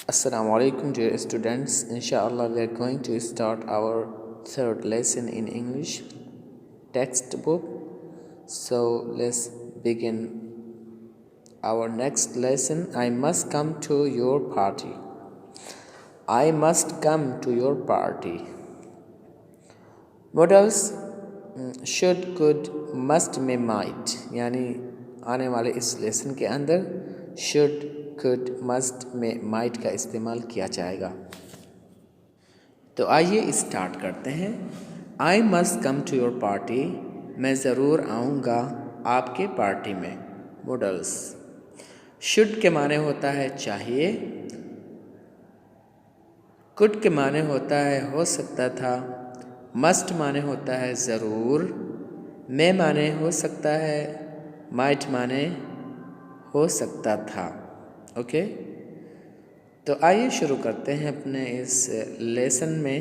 Assalamu alaikum dear students. Inshallah we are going to start our third lesson in English textbook. So let's begin our next lesson. I must come to your party. I must come to your party. Modals should, could, must में might यानी आने वाले इस lesson के अंदर should, could, must में might का इस्तेमाल किया जाएगा। तो आइए स्टार्ट करते हैं। I must come to your party, मैं ज़रूर आऊँगा आपके पार्टी में। मॉडल्स शुड के माने होता है चाहिए, कुड के माने होता है हो सकता था, मस्ट माने होता है ज़रूर, मे माने हो सकता है, माइट माने हो सकता था। ओके, तो आइए शुरू करते हैं अपने इस लेसन में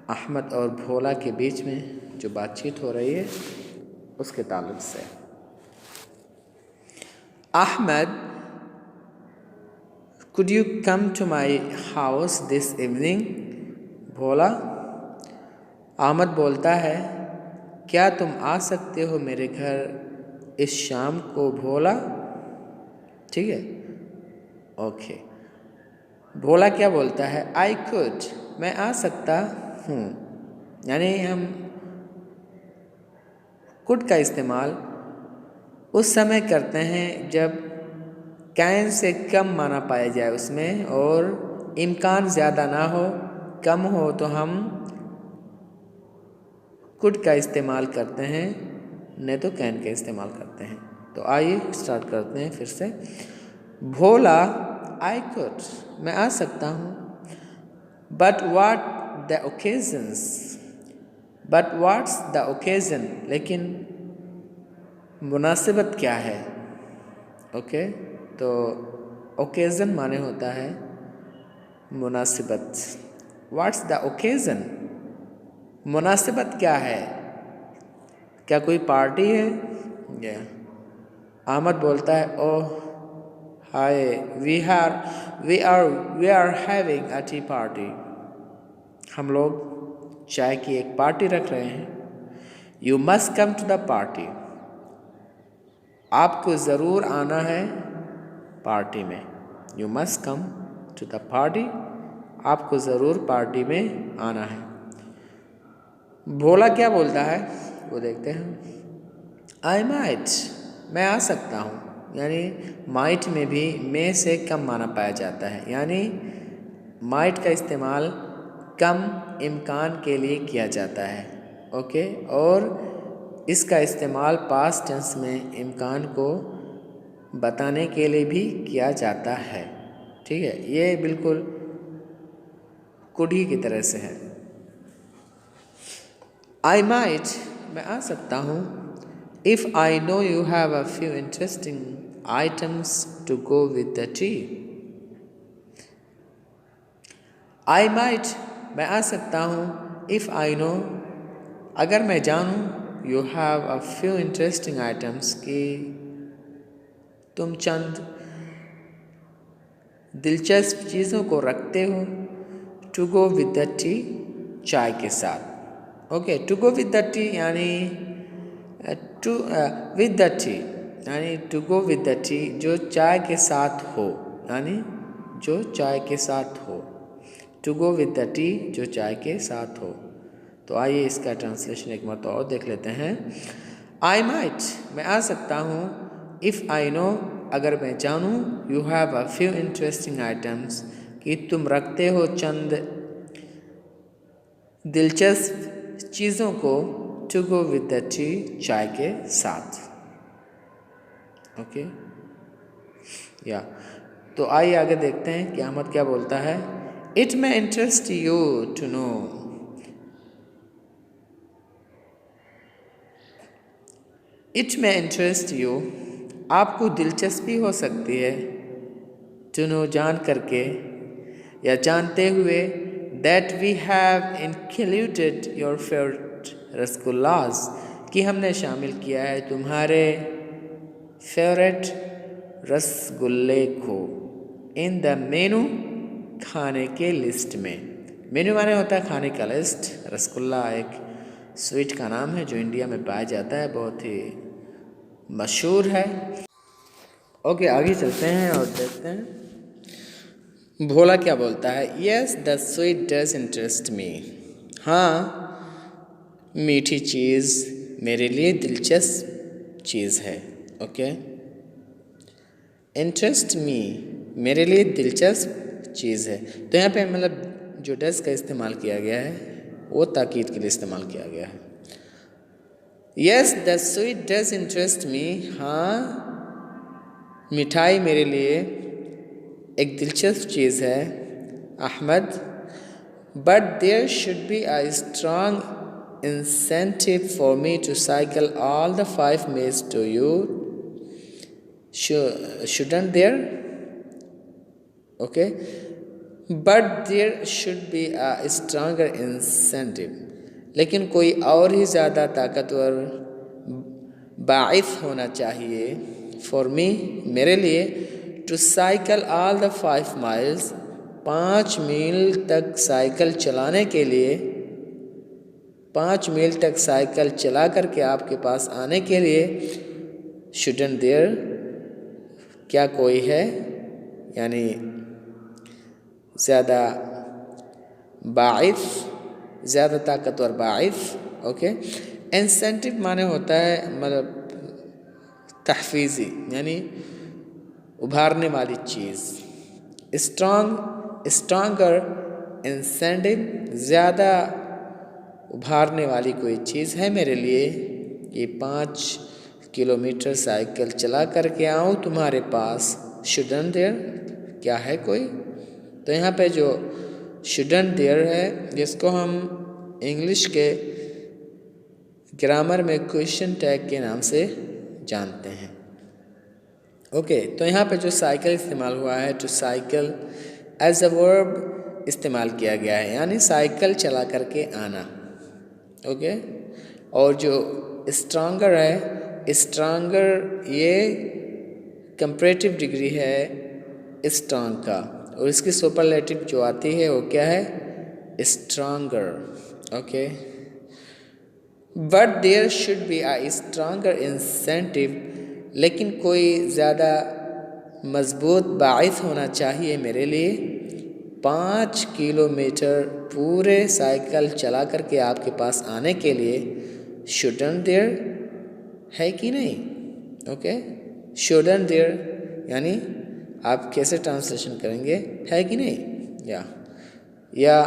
अहमद और भोला के बीच में जो बातचीत हो रही है उसके ताल्लुक से। Ahmad, could you come to my house this evening? भोला, अहमद बोलता है क्या तुम आ सकते हो मेरे घर इस शाम को भोला? ठीक है, ओके। भोला क्या बोलता है? आई कुड, मैं आ सकता हूँ। यानी हम कुड का इस्तेमाल उस समय करते हैं जब कैन से कम माना पाया जाए उसमें और इम्कान ज़्यादा ना हो, कम हो, तो हम कुड का इस्तेमाल करते हैं, नहीं तो कैन का इस्तेमाल करते हैं। तो आइए स्टार्ट करते हैं फिर से। भोला, आई कुड, मैं आ सकता हूँ। But what the occasions, but what's the occasion, लेकिन मुनासिबत क्या है? ओके, तो ओकेजन माने होता है मुनासिबत। वाट्स द ओकेजन, मुनासिबत क्या है? क्या कोई पार्टी है? या अहमद बोलता है oh hi, we are having a tea party, हम लोग चाय की एक पार्टी रख रहे हैं। You must come to the party, आपको ज़रूर आना है पार्टी में। You must come to the party, आपको ज़रूर पार्टी में आना है। भोला क्या बोलता है वो देखते हैं। आई माइट, मैं आ सकता हूँ। यानी माइट में भी में से कम माना पाया जाता है, यानी माइट का इस्तेमाल कम इम्कान के लिए किया जाता है। ओके, और इसका इस्तेमाल पास्ट टेंस में इम्कान को बताने के लिए भी किया जाता है। ठीक है, ये बिल्कुल कुड ही की तरह से है। आई माइट, मैं आ सकता हूँ। If I know you have a few interesting items to go with the tea. I might, मैं आ सकता हूँ। इफ़ आई नो, अगर मैं जानूँ, you have a few interesting items, कि तुम चंद दिलचस्प चीज़ों को रखते हो, to go with the tea, चाय के साथ। Okay, to go with the tea यानी टू विद द टी, यानी to go with the tea जो चाय के साथ हो, यानी जो चाय के साथ हो। To go with the tea जो चाय के साथ हो। तो आइए इसका ट्रांसलेशन एक मरतबा और देख लेते हैं। आई माइट, मैं आ सकता हूँ। इफ़ आई नो, अगर मैं जानूँ। You have a few interesting items, कि तुम रखते हो चंद दिलचस्प चीज़ों को, to go with the tea, चाय के साथ। ओके, या तो आइए आगे देखते हैं कि अहमद क्या बोलता है। It may interest you to know, it may interest you, आपको दिलचस्पी हो सकती है, टू नो जान करके या जानते हुए, that we have included your favourite rasgullas, कि हमने शामिल किया है तुम्हारे फेवरेट रसगुल्ले को, इन द मेनू, खाने के लिस्ट में। मेन्यू माने होता है खाने का लिस्ट। रसगुल्ला एक स्वीट का नाम है जो इंडिया में पाया जाता है, बहुत ही मशहूर है। ओके, आगे चलते हैं और देखते हैं भोला क्या बोलता है। Yes the sweet does interest me. हाँ, मीठी चीज़ मेरे लिए दिलचस्प चीज़ है। ओके, इंटरेस्ट मी मेरे लिए दिलचस्प चीज़ है। तो यहाँ पे मतलब जो डज का इस्तेमाल किया गया है वो ताकीद के लिए इस्तेमाल किया गया है। Yes the sweet does interest me. हाँ, मिठाई मेरे लिए एक दिलचस्प चीज़ है Ahmad. But there should be a strong incentive for me to cycle all the 5 miles to you. Shouldn't there? Okay, but there should be a stronger incentive. लेकिन कोई और ही ज़्यादा ताकतवर बाइस होना चाहिए for me मेरे लिए to cycle all the 5 miles 5 मील तक साइकिल चलाने के लिए, 5 मील तक साइकिल चला करके आपके पास आने के लिए। शुडंट देयर क्या कोई है, यानी ज़्यादा बाइफ, ज़्यादा ताकतवर बाइफ। ओके, इंसेंटिव माने होता है मतलब तहफीज़ी, यानी उभारने वाली चीज़। स्ट्रॉन्गर इंसेंटिव ज़्यादा उभारने वाली कोई चीज़ है मेरे लिए। ये 5 किलोमीटर साइकिल चला करके आऊँ तुम्हारे पास। शुडंट देयर क्या है कोई। तो यहाँ पे जो शुडंट देयर है जिसको हम इंग्लिश के ग्रामर में क्वेश्चन टैग के नाम से जानते हैं। ओके, तो यहाँ पे जो साइकिल इस्तेमाल हुआ है to cycle as a verb इस्तेमाल किया गया है, यानी साइकिल चला करके आना। ओके, और जो स्ट्रॉन्गर है, स्ट्रॉन्गर ये कंपैरेटिव डिग्री है स्ट्रॉन्ग का, और इसकी सुपरलेटिव जो आती है वो क्या है, stronger. Okay, but there should be a stronger incentive, लेकिन कोई ज़्यादा मजबूत बाइस होना चाहिए मेरे लिए 5 किलोमीटर पूरे साइकिल चला करके आपके पास आने के लिए। शुडंट देयर है कि नहीं। ओके, शुडंट देयर यानी आप कैसे ट्रांसलेशन करेंगे, है कि नहीं, या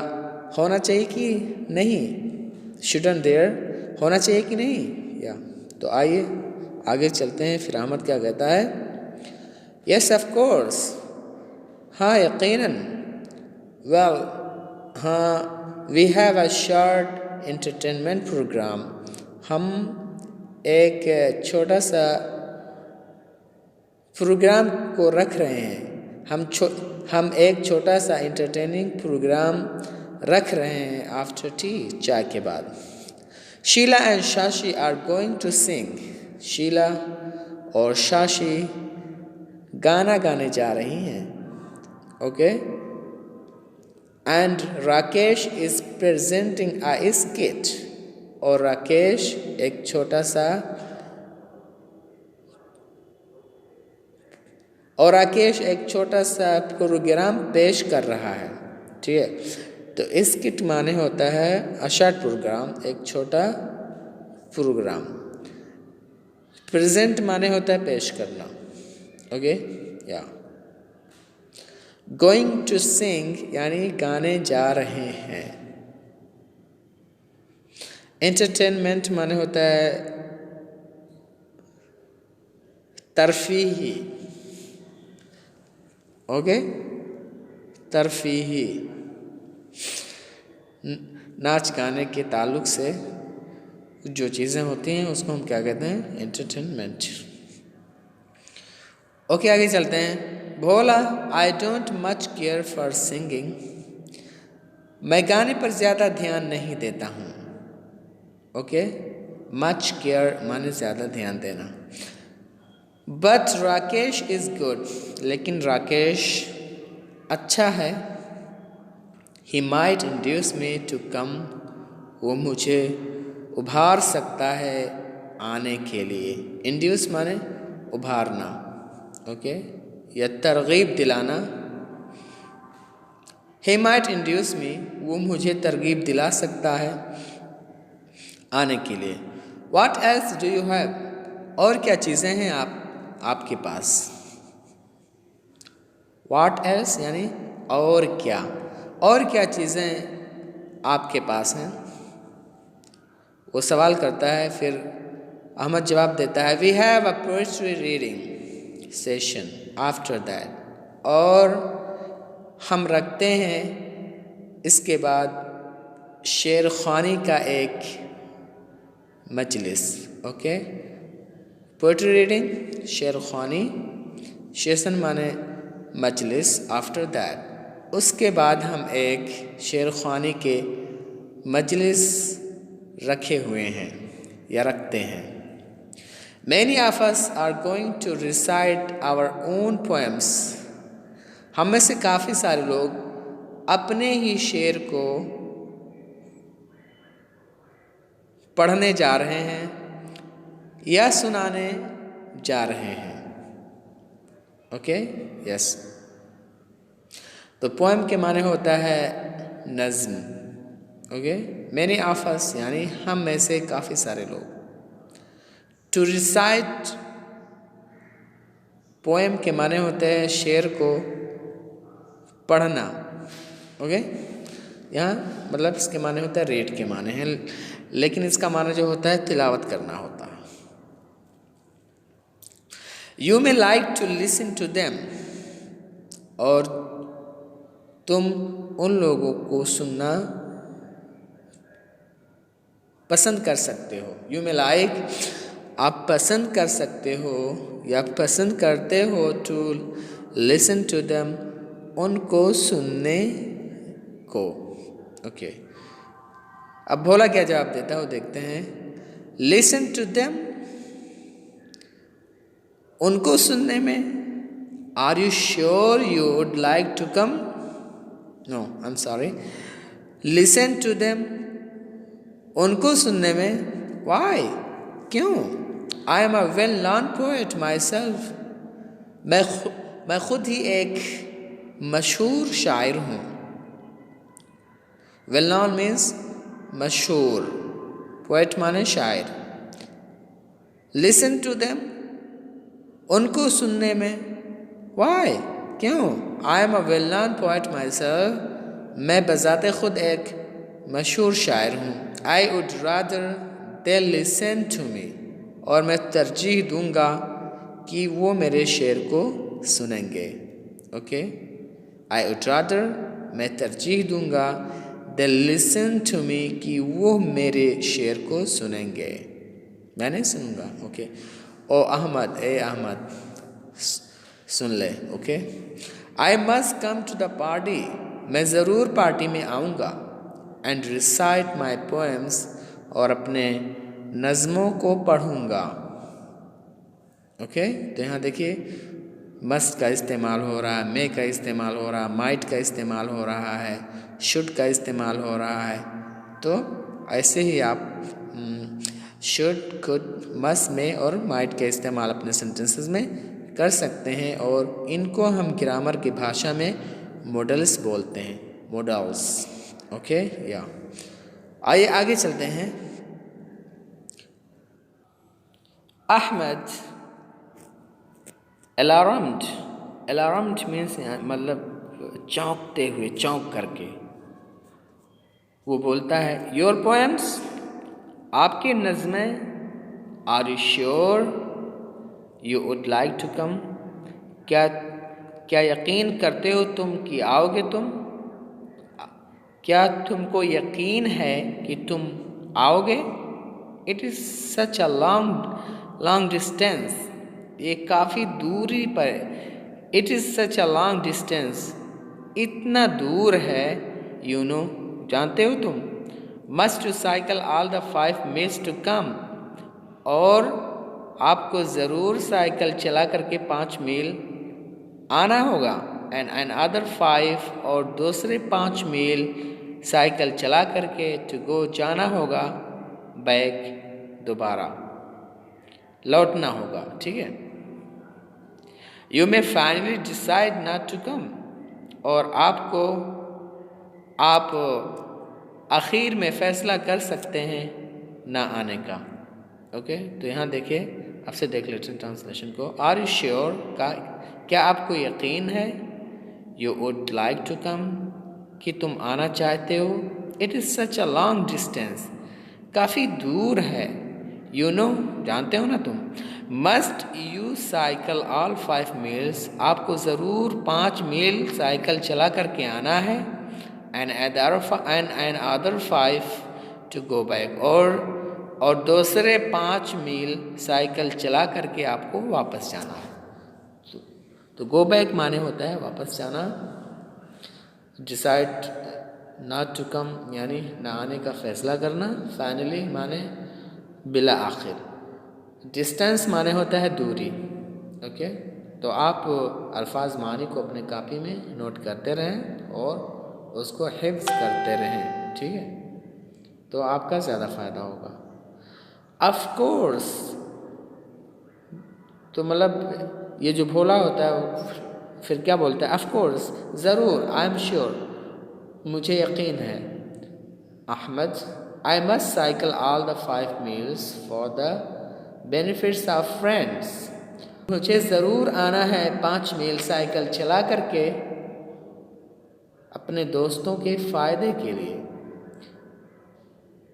होना चाहिए कि नहीं। शुडंट देयर होना चाहिए कि नहीं, या। तो आइए आगे चलते हैं। फिर अहमद क्या कहता है। यस ऑफ कोर्स, हाँ यकीनन। वेल, हाँ, we have a short entertainment programme. हम एक छोटा सा प्रोग्राम को रख रहे हैं। हम एक छोटा सा एंटरटेनिंग प्रोग्राम रख रहे हैं आफ्टर टी, चाय के बाद। Sheela and Shashi are going to sing. Sheela और शाशी गाना गाने जा रही हैं। Okay, and Rakesh is presenting a skit. और राकेश एक छोटा सा प्रोग्राम पेश कर रहा है। ठीक है, तो स्किट माने होता है अ शॉर्ट प्रोग्राम, एक छोटा प्रोग्राम। प्रेजेंट माने होता है पेश करना। ओके, या। गोइंग टू सिंग यानी गाने जा रहे हैं। एंटरटेनमेंट माने होता है तरफीही। ओके, तरफीही, नाच गाने के ताल्लुक से जो चीज़ें होती हैं उसको हम क्या कहते हैं, एंटरटेनमेंट। ओके, आगे चलते हैं। Bhola, I don't much care for singing. मैं गाने पर ज़्यादा ध्यान नहीं देता हूँ। ओके, मच केयर माने ज़्यादा ध्यान देना। बट राकेश इज़ गुड, लेकिन राकेश अच्छा है। He might induce me to come. वो मुझे उभार सकता है आने के लिए. Induce माने उभारना. ओके, या तरगीब दिलाना. He might induce me. वो मुझे तरगीब दिला सकता है आने के लिए. What else do you have? और क्या चीज़ें हैं आपके पास. What else यानी और क्या चीज़ें आपके पास हैं. वो सवाल करता है, फिर अहमद जवाब देता है, We have a poetry reading session after that. और हम रखते हैं इसके बाद शेर ख़वानी का एक मजलिस. ओके, पोएट्री रीडिंग, शेर ख़वानी, सेशन माने मजलिस, आफ्टर दैट उसके बाद हम एक शेर ख़वानी के मजलिस रखे हुए हैं या रखते हैं. Many of us are going to recite our own poems. हम में से काफ़ी सारे लोग अपने ही शेर को पढ़ने जा रहे हैं या सुनाने जा रहे हैं. Okay, yes. तो पोएम के माने होता है नज़्म. ओके, मैनी ऑफ अस यानी हम में से काफ़ी सारे लोग. टू रिसाइट पोएम के माने होते हैं शेर को पढ़ना. ओके, यहाँ मतलब इसके माने होता है रीड के माने हैं, लेकिन इसका माने जो होता है तिलावत करना होता है. You may like to listen to them. और तुम उन लोगों को सुनना पसंद कर सकते हो. यू मे लाइक आप पसंद कर सकते हो या पसंद करते हो. टू लिसन टू देम उनको सुनने को. ओके, अब भोला क्या जवाब देता है वो देखते हैं. लिसन टू देम उनको सुनने में. Are you sure you would like to come. No, I am sorry. Listen to them उनको सुनने में. वाई, क्यों. I am a well known poet myself. मैं खुद ही एक मशहूर शायर हूँ. वेल नोन मीन्स मशहूर, पोएट माने शायर. लिसन टू देम उनको सुनने में. वाई, क्यों. I am a well known poet myself. मैं बजाते खुद एक मशहूर शायर हूँ. I would rather they listen to me. और मैं तरजीह दूंगा कि वो मेरे शेर को सुनेंगे. ओके, आई वुड रादर मैं तरजीह दूंगा दे लिसन टू मी कि वो मेरे शेर को सुनेंगे, मैं नहीं सुनूंगा. ओके, ओ अहमद, ए अहमद सुन ले. Okay, I must come to the party. मैं ज़रूर पार्टी में आऊँगा. एंड रिसाइट माई पोएम्स और अपने नज़मों को पढ़ूँगा. ओके, तो यहाँ देखिए मस्ट का इस्तेमाल हो रहा है, मे का इस्तेमाल हो रहा है, माइट का इस्तेमाल हो रहा है, शुड का इस्तेमाल हो रहा है. तो ऐसे ही आप शुड, कुड, मस्ट, मे और माइट का इस्तेमाल अपने सेंटेंसेस में कर सकते हैं. और इनको हम ग्रामर की भाषा में मॉडल्स बोलते हैं. मॉडल्स. ओके, या आइए आगे चलते हैं. अहमद अलार्म्ड. अलार्म्ड मीन्स मतलब चौंकते हुए, चौंक करके. वो बोलता है योर पोएम्स आपकी नज़में. Are you sure you would like to come. क्या यकीन करते हो तुम कि आओगे तुम. क्या तुमको यकीन है कि तुम आओगे. It is such a long distance. ये काफ़ी दूरी पर. It is such a long distance इतना दूर है. यू नो जानते हो तुम. Must to cycle all the 5 miles to come. और आपको ज़रूर साइकिल चला करके 5 मील आना होगा. एंड एन अदर 5 और दूसरे 5 मील साइकिल चला करके टू गो जाना होगा, बैक दोबारा लौटना होगा, ठीक है। You may finally decide not to come, और आप आखिर में फैसला कर सकते हैं ना आने का। ओके, तो यहाँ देखिए, आपसे देख लेते हैं ट्रांसलेशन को। आर यू श्योर का क्या आपको यकीन है, you would like to come कि तुम आना चाहते हो, it is such a long distance, काफ़ी दूर है, यू नो जानते हो ना तुम, must you cycle all 5 miles, आपको ज़रूर 5 मील साइकिल चला करके आना है, and other 5 to go back, और दूसरे 5 मील साइकिल चला करके आपको वापस जाना है। तो गो बैक माने होता है वापस जाना, डिसाइड नॉट टू कम यानी ना आने का फैसला करना, फाइनली माने बिला आखिर, डिस्टेंस माने होता है दूरी। ओके, तो आप अल्फाज मानी को अपने कापी में नोट करते रहें और उसको हिफ्ज़ करते रहें, ठीक है, तो आपका ज़्यादा फ़ायदा होगा। ऑफ कोर्स, तो मतलब ये जो भोला होता है वो फिर क्या बोलता है, ऑफ कोर्स ज़रूर, आई एम श्योर मुझे यकीन है, Ahmad I must cycle all the 5 miles for the benefits of friends, मुझे ज़रूर आना है 5 मील साइकिल चला करके अपने दोस्तों के फ़ायदे के लिए,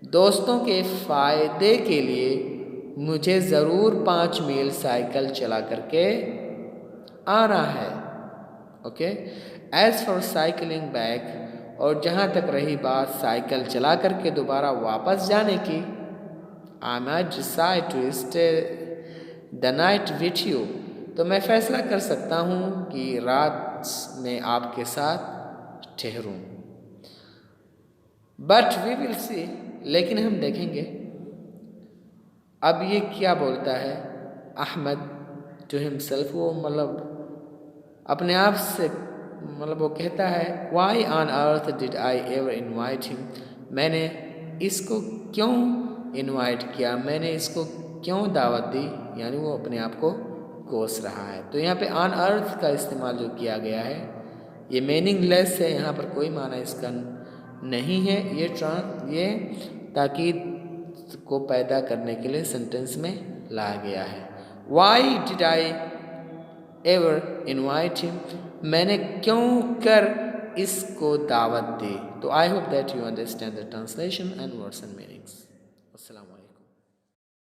दोस्तों के फ़ायदे के लिए मुझे ज़रूर 5 मील साइकिल चला करके आना है। Okay, as for cycling back, और जहाँ तक रही बात साइकिल चला करके दोबारा वापस जाने की, I might decide to stay the night with you, तो मैं फ़ैसला कर सकता हूँ कि रात में आपके साथ ठहरूं, बट वी विल सी, लेकिन हम देखेंगे। अब ये क्या बोलता है अहमद टू हिमसेल्फ, वो मतलब अपने आप से, मतलब वो कहता है why on earth did I ever invite him, मैंने इसको क्यों इन्वाइट किया, मैंने इसको क्यों दावत दी, यानी वो अपने आप को कोस रहा है। तो यहाँ पे ऑन अर्थ का इस्तेमाल जो किया गया है ये मीनिंगलेस है, यहाँ पर कोई माना इसका नहीं है, ये ताकीद को पैदा करने के लिए सेंटेंस में लाया गया है। Why did I ever invite him, मैंने क्यों कर इसको दावत दी। तो I hope that you understand the translation and words and meanings. अस्सलाम वालेकुम।